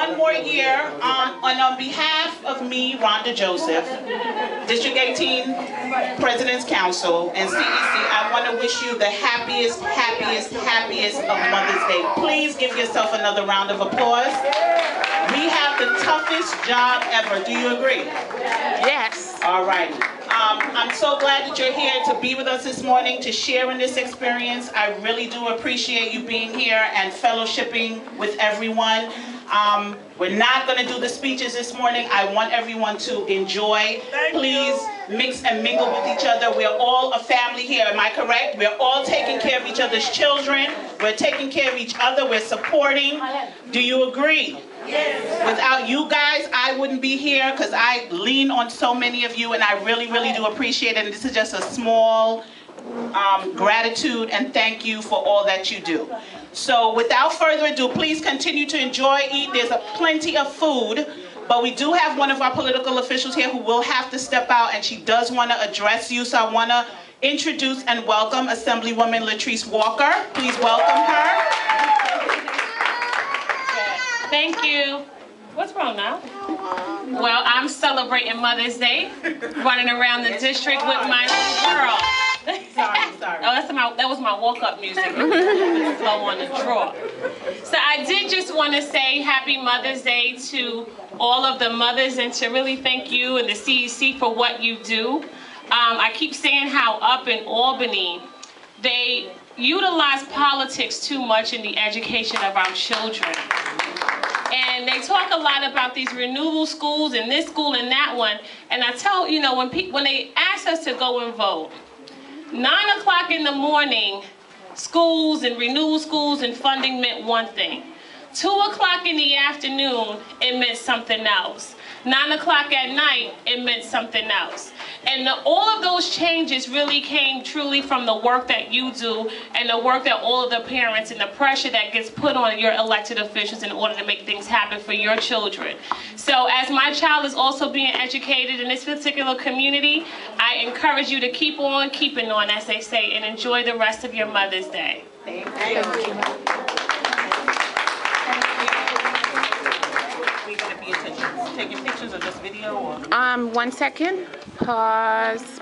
one more year, on behalf of me, Rhonda Joseph, District 18 President's Council, and CEC, I want to wish you the happiest, happiest, happiest of Mother's Day. Please give yourself another round of applause. We have the toughest job ever. Do you agree? Yes. All right. I'm so glad that you're here to be with us this morning, to share in this experience. I really do appreciate you being here and fellowshipping with everyone. We're not going to do the speeches this morning. I want everyone to enjoy. Please mix and mingle with each other. We're all a family here. Am I correct? We're all taking care of each other's children. We're taking care of each other. We're supporting. Do you agree? Yes. Without you guys, I wouldn't be here because I lean on so many of you, and I really, really do appreciate it. And this is just a small gratitude and thank you for all that you do. So without further ado, please continue to enjoy, eat. There's plenty of food, but we do have one of our political officials here who will have to step out, and she does want to address you. So I want to introduce and welcome Assemblywoman Latrice Walker. Please welcome her. Thank you. What's wrong now? Well, I'm celebrating Mother's Day, running around the district with my little girl. Sorry. Oh, that was my walk-up music. Slow on the draw. So I did just want to say Happy Mother's Day to all of the mothers, and to really thank you and the CEC for what you do. I keep saying how up in Albany, they utilize politics too much in the education of our children. And they talk a lot about these renewal schools and this school and that one. And I tell, you know, when they ask us to go and vote, 9 o'clock in the morning, schools and renewal schools and funding meant one thing. 2 o'clock in the afternoon, it meant something else. 9 o'clock at night, it meant something else. And all of those changes really came truly from the work that you do and the work that all of the parents and the pressure that gets put on your elected officials in order to make things happen for your children. So as my child is also being educated in this particular community, I encourage you to keep on keeping on, as they say, and enjoy the rest of your Mother's Day. Thank you. We're going to be taking pictures of this video? Or? 1 second. Pause.